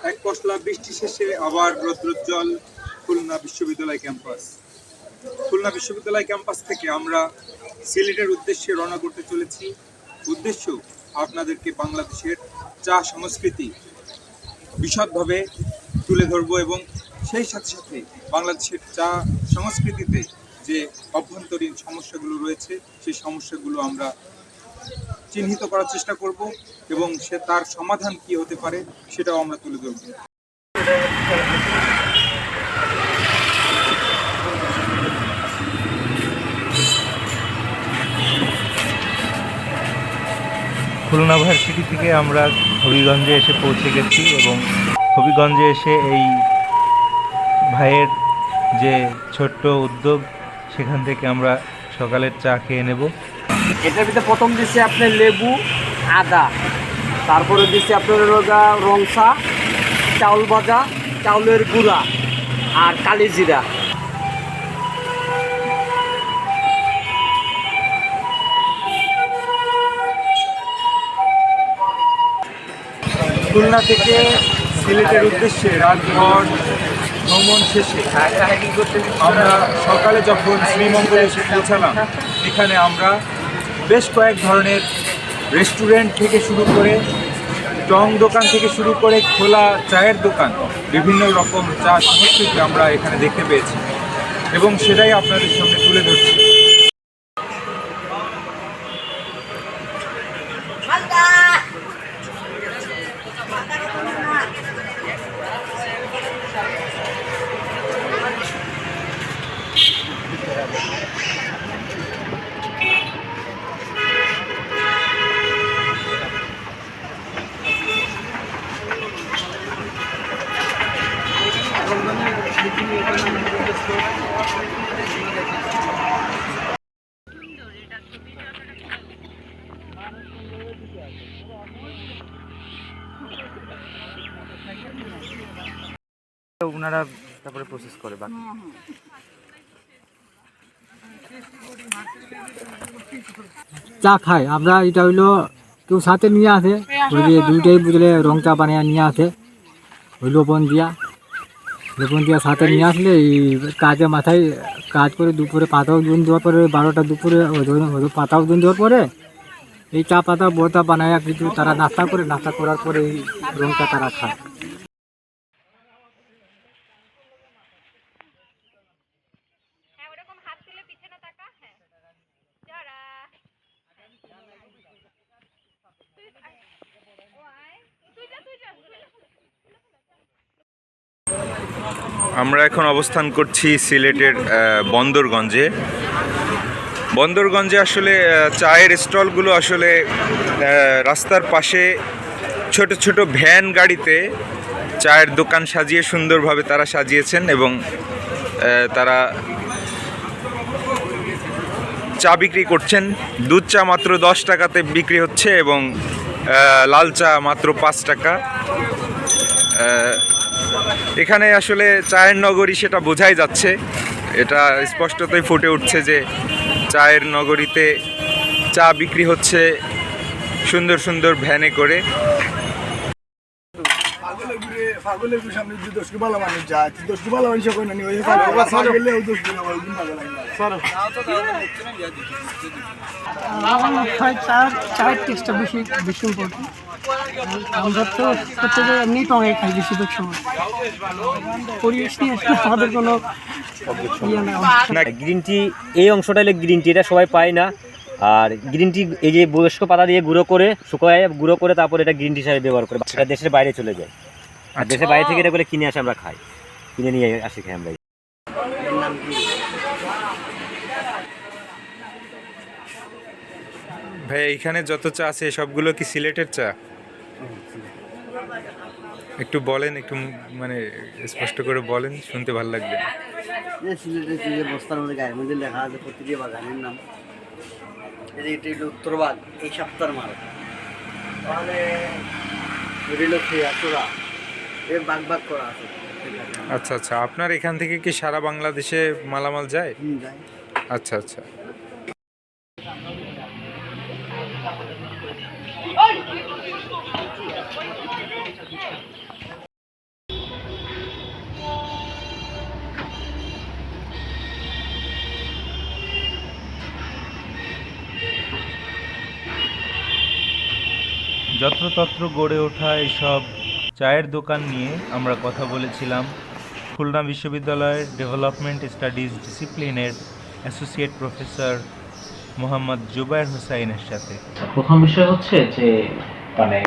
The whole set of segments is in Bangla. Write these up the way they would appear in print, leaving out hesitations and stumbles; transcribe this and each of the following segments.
এক পশলা বৃষ্টি শেষে আবার রৌদ্রোজ্জ্বল খুলনা বিশ্ববিদ্যালয় ক্যাম্পাস। খুলনা বিশ্ববিদ্যালয় ক্যাম্পাস থেকে আমরা সিলেটের উদ্দেশ্যে রওনা করতে চলেছি। উদ্দেশ্য আপনাদেরকে বাংলাদেশের চা সংস্কৃতি বিশদভাবে তুলে ধরবো এবং সেই সাথে সাথে বাংলাদেশের চা সংস্কৃতিতে যে অভ্যন্তরীণ সমস্যাগুলো রয়েছে সেই সমস্যাগুলো আমরা চিহ্নিত করার চেষ্টা করব এবং তার সমাধান কি হতে পারে সেটাও আমরা তুলে ধরব। খুলনা ভার্সিটি থেকে আমরা হবিগঞ্জে এসে পৌঁছে গেছি এবং হবিগঞ্জে এসে এই ভাইয়ের যে ছোট্ট উদ্যোগ সেখান থেকে আমরা সকালের চা খেয়ে নেব। এটার ভিতরে প্রথম দিচ্ছে আপনার লেবু, আদা, তারপরে দিচ্ছে আপনার রং চা, চাউল ভাজা, চাউলের গুঁড়া আর কালি জিরা। খুলনা থেকে সিলেটের উদ্দেশ্যে রাতভর ভ্রমণ শেষে আমরা সকালে যখন শ্রীমঙ্গলে এসে পৌঁছালাম, এখানে আমরা বেশ কয়েক ধরনের রেস্টুরেন্ট থেকে শুরু করে টং দোকান থেকে শুরু করে খোলা চায়ের দোকান, বিভিন্ন রকম চা সংস্কৃতি আমরা এখানে দেখতে পেয়েছি এবং সেটাই আপনাদের সামনে তুলে ধরছি। ওনারা তারপরে প্রসেস করে বাকি। চা খাই আমরা, এটা হইলো কেউ সাথে নিয়ে আসে, ওই যে দুইটাই বুঝলে রং চা বানিয়ে নিয়ে আসে, ওই লোপন দিয়া সাথে নিয়ে আসলে এই কাজে মাথায় কাজ করে দুপুরে পাতাও জুন দেওয়ার পরে 12টা দুপুরে পাতাও জুন দেওয়ার পরে এই চা পাতা বোতা বানায় কিছু তারা নাস্তা করার পরে এই রং চা তারা খায়। আমরা এখন অবস্থান করছি সিলেটের বন্দরগঞ্জে আসলে চায়ের স্টলগুলো আসলে রাস্তার পাশে ছোট ছোট ভ্যান গাড়িতে চায়ের দোকান সাজিয়ে সুন্দরভাবে তারা সাজিয়েছেন এবং তারা চা বিক্রি করছেন। দুধ চা মাত্র 10 টাকাতে বিক্রি হচ্ছে এবং লাল চা মাত্র 5 টাকা। এখানে আসলে চায়ের নগরী সেটা বোঝাই যাচ্ছে, এটা স্পষ্টতই ফুটে উঠছে যে চায়ের নগরীতে চা বিক্রি হচ্ছে সুন্দর সুন্দর ভ্যানে করে। চায়ের টেস্টটা বেশি ইম্পর্টেন্ট। আমরা তো প্রত্যেকে এমনি টঙে খাই বেশিরভাগ সময়, পরিবেশ নিয়ে আমাদের কোনো গ্রিন টি এই অংশটা হলে গ্রিন টি, এটা সবাই পায় না। আর গ্রিন টি এই যে বয়স্ক পাতা দিয়ে গুঁড়ো করে শুকায় গুঁড়ো করে তারপর এটা গ্রিন টি হিসাবে ব্যবহার করে, সেটা দেশের বাইরে চলে যায়। আর দেশের বাইরে থেকে এটা করে কিনে আসে, আমরা খাই, কিনে নিয়ে আসি খাই আমরা। ভাই এইখানে যত চা আছে সবগুলো কি সিলেটের চা? একটু বলেন, একটু মানে স্পষ্ট করে বলেন, শুনতে ভালো লাগবে। সিলেটের যে বস্তার মধ্যে গায়ের মধ্যে লেখা আছে প্রতিটি বাগানের নাম। এটা হলো উত্তরবাগ, এই সপ্তাহের মাল তাহলে বাগ করা আছে। আচ্ছা আচ্ছা, আপনার এখান থেকে কি সারা বাংলাদেশে মালামাল যায়? আচ্ছা আচ্ছা। যত্রতত্র গড়ে ওঠা এসব চায়ের দোকান নিয়ে আমরা কথা বলেছিলাম খুলনা বিশ্ববিদ্যালয়ের ডেভেলপমেন্ট স্টাডিজ ডিসিপ্লিনের অ্যাসোসিয়েট প্রফেসর মোহাম্মদ জুবায়ের হোসাইনের সাথে। প্রথম বিষয় হচ্ছে যে মানে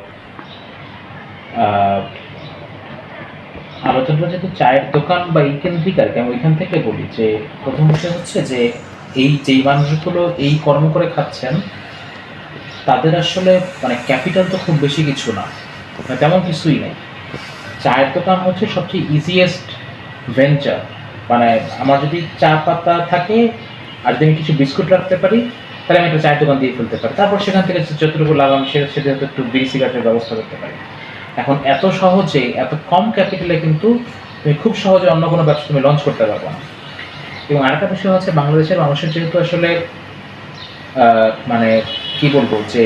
আলোচনাটা যেহেতু চায়ের দোকান বা এই কেন্দ্রিক আর কি, আমি ওইখান থেকে বলি যে প্রথম বিষয় হচ্ছে যে যেই মানুষগুলো এই কর্ম করে খাচ্ছেন তাদের আসলে মানে ক্যাপিটাল তো খুব বেশি কিছু না, তেমন কিছুই নেই। চায়ের দোকান হচ্ছে সবচেয়ে ইজিয়েস্ট ভেঞ্চার। মানে আমার যদি চা পাতা থাকে আর যদি আমি কিছু বিস্কুট রাখতে পারি তাহলে আমি একটা চায়ের দোকান দিয়ে ফেলতে পারি, তারপর সেখান থেকে যতটুকু লাভ আমি সেটা একটু বিড়ি সিগারেটের ব্যবস্থা করতে পারি। এখন এত সহজে এত কম ক্যাপিটালে কিন্তু তুমি খুব সহজে অন্য কোনো ব্যবসা তুমি লঞ্চ করতে পারবে না। এবং আরেকটা বিষয় হচ্ছে বাংলাদেশের মানুষের যেহেতু আসলে মানে কি বলবো যে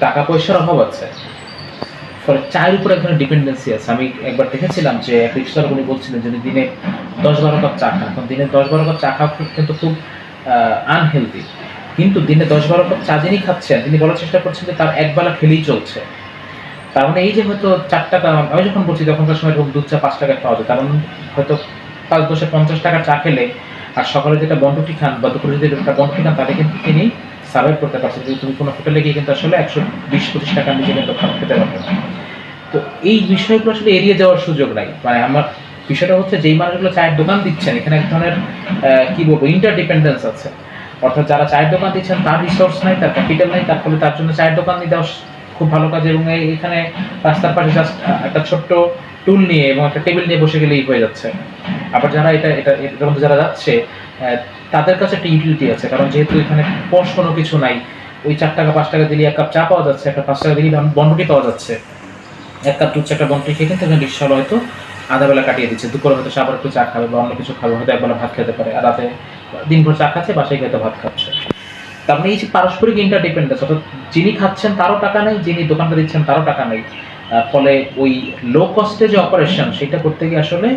টাকা পয়সার অভাব আছে, ফলে চায়ের উপর এক ধরনের ডিপেন্ডেন্সি আছে। আমি একবার দেখেছিলাম যে এক রিক্সাওয়ালা উনি বলছিলেন যে দিনে 10-12 কাপ চা খান। এখন দিনে 10-12 কাপ চা খাওয়া কিন্তু খুব আনহেলদি, কিন্তু দিনে 10-12 কাপ চা যিনি খাচ্ছেন তিনি বলার চেষ্টা করছেন যে তার একবেলা খেলেই চলছে। তার মানে এই যে হয়তো 4 টাকা, আমি যখন বলছি তখনকার সময় এরকম দুধ চা 5 টাকা খাওয়া যায়, তার মানে হয়তো 5-10-50 টাকা চা খেলে আর সকালে যেটা বন্ডটি খান বা দুপুরে যদি একটা বন্ডটি খান তাহলে কিন্তু তিনি সার্ভাইভ করতে পারছেন। যদি তুমি কোনো হোটেলে গিয়ে কিন্তু আসলে 120-25 টাকার নিচে কিন্তু খাবার খেতে পারবে না। তো এই বিষয়গুলো আসলে এড়িয়ে যাওয়ার সুযোগ নাই। মানে আমার বিষয়টা হচ্ছে যেই মানুষগুলো চায়ের দোকান দিচ্ছেন এখানে এক ধরনের কি বলবো ইন্টারডিপেন্ডেন্স আছে। অর্থাৎ যারা চায়ের দোকান দিচ্ছেন তার রিসোর্স নাই, তার ক্যাপিটাল নাই, তার ফলে তার জন্য চায়ের দোকান দিয়ে দেওয়া খুব ভালো কাজ। এবং এখানে রাস্তার পাশে জাস্ট একটা ছোট্ট টুল নিয়ে এবং একটা টেবিল নিয়ে বসে গেলেই হয়ে যাচ্ছে। আবার যারা এটার মধ্যে যারা যাচ্ছে তাদের কাছে একটা ইউটিলিটি আছে, কারণ যেহেতু এখানে পশ কোনো কিছু নাই, ওই 4 টাকা 5 টাকা দিলে 1 কাপ চা পাওয়া যাচ্ছে, একটা 5 টাকা দিলে বন্ডটি পাওয়া যাচ্ছে। 1 কাপ দুধ চা একটা বন্ডটি খেয়ে কিন্তু এখানে রিক্সাওয়ালা হয়তো আধা বেলা কাটিয়ে দিচ্ছে। দুপুরে হয়তো সে আবার একটু চা খাবে বা অন্য কিছু খাবে, হয়তো একবেলা ভাত খেতে পারে, আর রাতে দিনভর চা খাচ্ছে, বাসায় হয়তো ভাত খাচ্ছে। তার মানে এই যে পারস্পরিক ইন্টারডিপেন্ডেন্স, অর্থাৎ যিনি খাচ্ছেন তারও টাকা নেই, যিনি দোকানটা দিচ্ছেন তারও টাকা নেই। ফলে ওই লো কস্টে যে অপারেশন সেটা করতে গিয়ে আসলে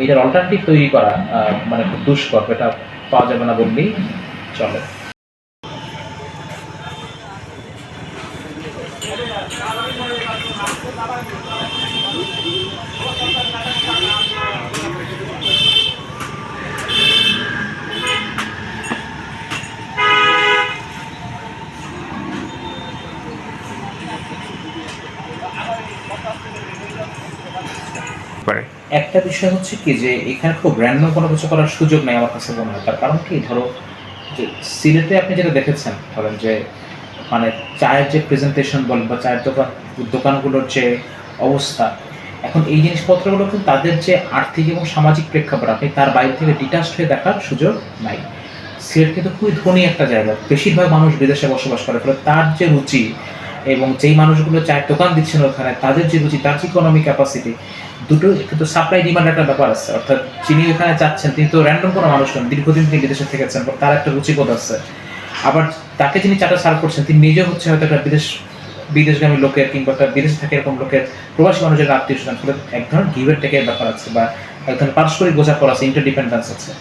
এইটার অল্টারনেটিভ তৈরি করা মানে খুব দুষ্কর, এটা পাওয়া যাবে না বললেই চলে। একটা বিষয় হচ্ছে কি যে এখানে খুব র্যান্ডম কোনো কিছু করার সুযোগ নেই আমার কাছে মনে হয়। তার কারণ কি, ধরো যে সিলেটে আপনি যেটা দেখেছেন, ধরেন যে মানে চায়ের যে প্রেজেন্টেশন বলেন বা চায়ের দোকানগুলোর যে অবস্থা, এখন এই জিনিসপত্রগুলো কিন্তু তাদের যে আর্থিক এবং সামাজিক প্রেক্ষাপট আপনি তার বাইরে থেকে ডিটাচড হয়ে দেখার সুযোগ নাই। সিলেট কিন্তু খুবই ধনী একটা জায়গা, বেশিরভাগ মানুষ বিদেশে বসবাস করে, ফলে তার যে রুচি এবং যেই মানুষগুলো চায়ের দোকান দিচ্ছেন ওখানে তাদের যে রুচি, তার যে ইকোনমি ক্যাপাসিটি, দুটো কিন্তু সাপ্লাই ডিমান্ড একটা ব্যাপার আছে। অর্থাৎ যিনি এখানে যাচ্ছেন তিনি তো র্যান্ডম কোনো মানুষ নন, দীর্ঘদিন তিনি বিদেশে থেকেছেন, তার একটা রুচিবোধ আছে। আবার তাকে যিনি চাটা সার্ভ করছেন তিনি নিজেও হচ্ছে হয়তো একটা বিদেশগামী লোকের কিংবা একটা বিদেশে থাকে এরকম লোকের প্রবাসী মানুষের আত্মীয় স্বজন, ফলে এক ধরনের গিভ এন্ড টেকের ব্যাপার আছে বা এক ধরনের পারস্পরিক বোঝাপড়া আছে, ইন্টারডিপেন্ডেন্স আছে।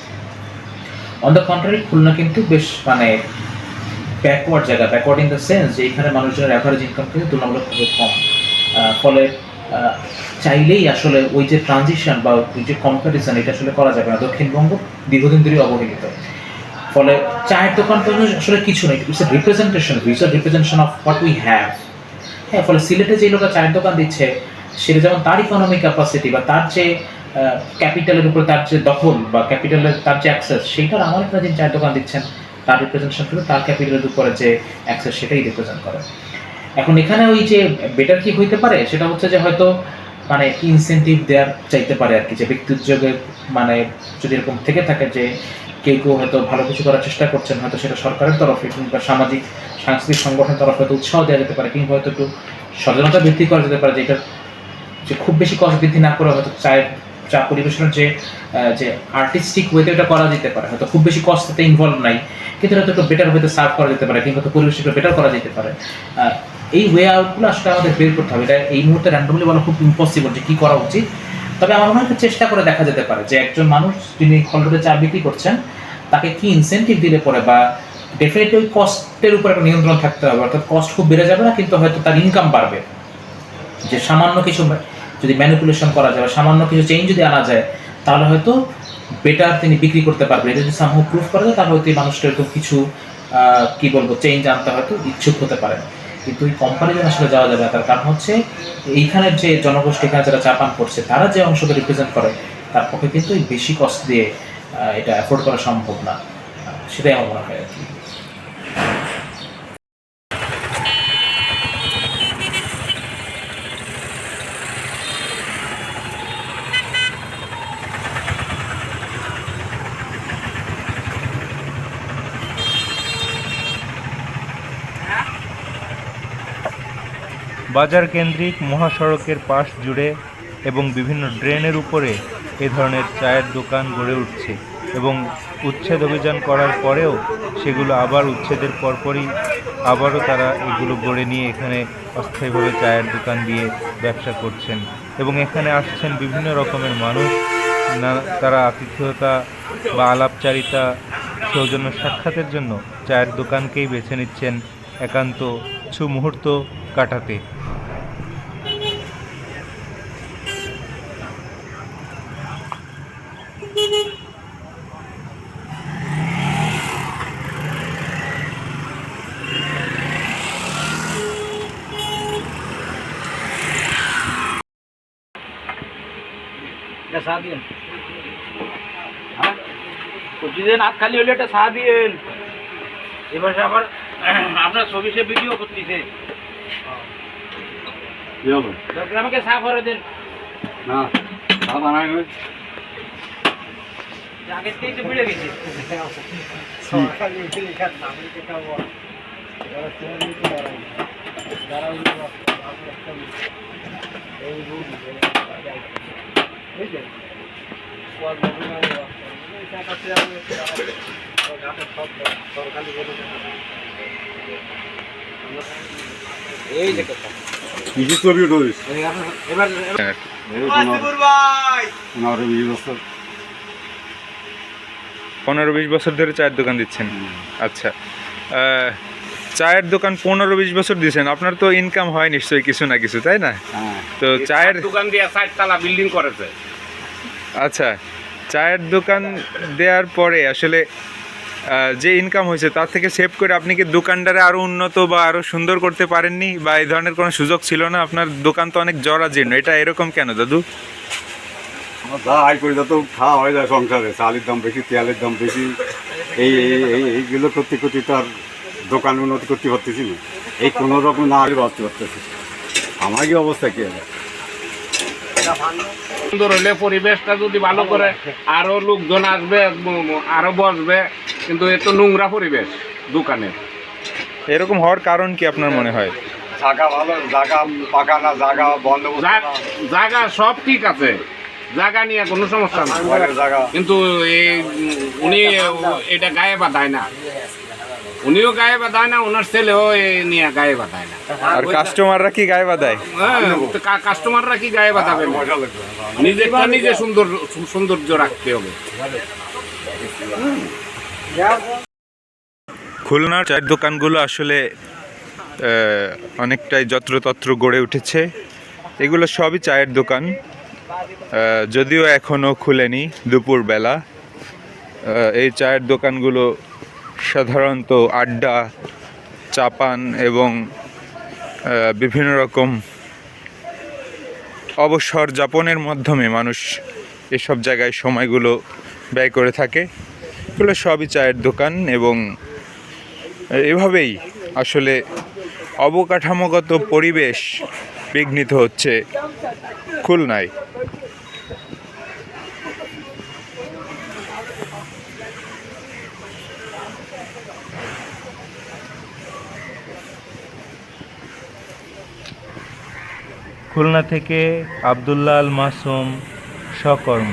অন দ্য কন্ট্রারি খুলনা কিন্তু বেশ মানে ব্যাকওয়ার্ড জায়গা, ব্যাকওয়ার্ড ইন দ্য সেন্স যে এখানে মানুষজনের অ্যাভারেজ ইনকাম কিন্তু তুলনামূলকভাবে কম। ফলে চাইলেই আসলে ওই যে ট্রানজিশন বা ওই যে কম্পারিজন এটা আসলে করা যাবে না। দক্ষিণবঙ্গ দীর্ঘদিন ধরে অবহেলিত, ফলে চায়ের দোকান তো আসলে কিছু নেই, it's a representation, visual representation of what we have. হ্যাঁ, ফলে সিলেটে যে লোকের চায়ের দোকান দিচ্ছে সেটা যেমন তার ইকোনমিক ক্যাপাসিটি বা তার যে ক্যাপিটালের উপরে তার যে দখল বা ক্যাপিটালের তার যে অ্যাক্সেস, সেইটার আমার একটা যিনি চায়ের দোকান দিচ্ছেন তার রিপ্রেজেন্টেশন করে তার ক্যাপিটালের উপরে যে অ্যাক্সেস সেটাই রিপ্রেজেন্ট করে। এখন এখানে ওই যে বেটার কি হইতে পারে সেটা হচ্ছে যে হয়তো মানে ইনসেন্টিভ দেওয়ার চাইতে পারে আর কি, যে ব্যক্তি উদ্যোগে মানে যদি এরকম থেকে থাকে যে কেউ কেউ হয়তো ভালো কিছু করার চেষ্টা করছেন, হয়তো সেটা সরকারের তরফে কিংবা সামাজিক সাংস্কৃতিক সংগঠনের তরফে হয়তো উৎসাহ দেওয়া যেতে পারে, কিংবা হয়তো একটু সচেতনতা বৃদ্ধি করা যেতে পারে, যে এটা যে খুব বেশি কষ্ট বৃদ্ধি না করে হয়তো চা পরিবেশনের যে আর্টিস্টিক ওয়েতে এটা করা যেতে পারে। হয়তো খুব বেশি কষ্ট তাতে ইনভলভ নাই, কিন্তু হয়তো একটু বেটার হয়তো সার্ভ করা যেতে পারে, কিংবা পরিবেশ একটু বেটার করা যেতে পারে। এই ওয়ে আউটগুলো আসলে আমাদের বের করতে হবে। এটা এই মুহূর্তে র্যান্ডমলি বলা খুব ইম্পসিবল যে কী করা উচিত। তবে আমার মনে হয় চেষ্টা করে দেখা যেতে পারে যে একজন মানুষ যিনি কলরোডে চা বিক্রি করছেন তাকে কি ইনসেন্টিভ দিলে পরে, বা ডেফিনেটলি ওই কস্টের উপর একটা নিয়ন্ত্রণ থাকতে হবে, অর্থাৎ কস্ট খুব বেড়ে যাবে না, কিন্তু হয়তো তার ইনকাম বাড়বে। যে সামান্য কিছু যদি ম্যানিপুলেশন করা যায় বা সামান্য কিছু চেঞ্জ যদি আনা যায়, তাহলে হয়তো বেটার তিনি বিক্রি করতে পারবেন। এটা যদি সামহাও প্রুফ করা যায়, তাহলে হয়তো এই মানুষটা এরকম কিছু কি বলবো চেঞ্জ আনতে হয়তো ইচ্ছুক হতে পারে। কিন্তু এই কম্পারিজন আসলে যাওয়া যাবে না। তার কারণ হচ্ছে এইখানের যে জনগোষ্ঠী, এখানে যারা চা পান করছে, তারা যে অংশকে রিপ্রেজেন্ট করে, তার পক্ষে কিন্তু এই বেশি কস্ট দিয়ে এটা অ্যাফোর্ড করা সম্ভব না। সেটাই আমার মনে হয় আর কি। বাজার কেন্দ্রিক মহাসড়কের পাশ জুড়ে এবং বিভিন্ন ড্রেনের উপরে এ ধরনের চায়ের দোকান গড়ে উঠছে, এবং উচ্ছেদ অভিযান করার পরেও সেগুলো আবার উচ্ছেদের পরপরই আবারও তারা এগুলো গড়ে নিয়ে এখানে অস্থায়ীভাবে চায়ের দোকান দিয়ে ব্যবসা করছেন। এবং এখানে আসছেন বিভিন্ন রকমের মানুষ, তারা আতিথেয়তা বা আলাপচারিতা, সৌজন্য সাক্ষাতের জন্য চায়ের দোকানকেই বেছে নিচ্ছেন একান্ত কিছু মুহূর্ত কাটাতে। প্রতিদিন হাত খালি হলে একটা চা দিয়েন। এবার আবার আপনার ছবি সে ভিডিও করতেছে, আমাকে চা করে দেন। না চা বানাই আগের থেকে তো বেড়ে গেছে। এই যে কথা কিছু ছবি উঠিস এবার 15-20 বছর ধরে চায়ের দোকান দিচ্ছেন। আচ্ছা, চায়ের দোকান 15-20 বছর দিচ্ছেন, আপনার তো ইনকাম হয় নিশ্চয়ই কিছু না কিছু, তাই না? তো চায়ের দোকান দিয়ে 4 তলা বিল্ডিং করেছে। আচ্ছা, চায়ের দোকান দেওয়ার পরে আসলে যে ইনকাম হয়েছে তার থেকে সেভ করে আপনি কি দোকানটারে আরও উন্নত বা আরও সুন্দর করতে পারেননি, বা এই ধরনের কোনো সুযোগ ছিল না? আপনার দোকান তো অনেক জরাজীর্ণ, এটা এরকম কেন দাদু? যা আয় করি যত খাওয়া হয়ে যায় সংসারে, চালের দাম বেশি, তেলের দাম বেশি, এইগুলো করতে করতে তার দোকান উন্নতি করতে পারতেছি না। এই কোনো রকম না আগে বাঁচতে পারতেছি। আমার কি অবস্থা কি হবে? সুন্দর হলে পরিবেশটা যদি ভালো করে আরো লোকজন আসবে, আরো বসবে, কিন্তু এত নোংরা পরিবেশ দোকানে। এরকম হওয়ার কারণ কি আপনার মনে হয়? জায়গা ভালো, জায়গা পাকা না, জায়গা বন্দোবস্ত না। জায়গা সব ঠিক আছে, জায়গা নিয়ে কোনো সমস্যা না, জায়গা কিন্তু উনি এটা গায়ে বাঁধায় না, উনিও গায়ে বাঁধায় না, ওনার ছেলেও নিয়ে গায়ে বাঁধায় না। আর কাস্টমাররা কি গায়ে বাঁধায়? হ্যাঁ, কাস্টমাররা কি গায়ে বাঁধাবে? নিজেরটা নিজে সৌন্দর্য রাখতে হবে। খুলনার চায়ের দোকানগুলো আসলে অনেকটাই যত্রতত্র গড়ে উঠেছে। এগুলো সবই চায়ের দোকান, যদিও এখনও খুলেনি দুপুরবেলা। এই চায়ের দোকানগুলো সাধারণত আড্ডা, চা পান এবং বিভিন্ন রকম অবসর যাপনের মাধ্যমে মানুষ এসব জায়গায় সময়গুলো ব্যয় করে থাকে। এগুলো সবই চায়ের দোকান, এবং এভাবেই আসলে অবকাঠামোগত পরিবেশ বিঘ্নিত হচ্ছে খুলনায়। খুলনা থেকে আব্দুল্লাহ আল মাসুম, স্বকর্ম।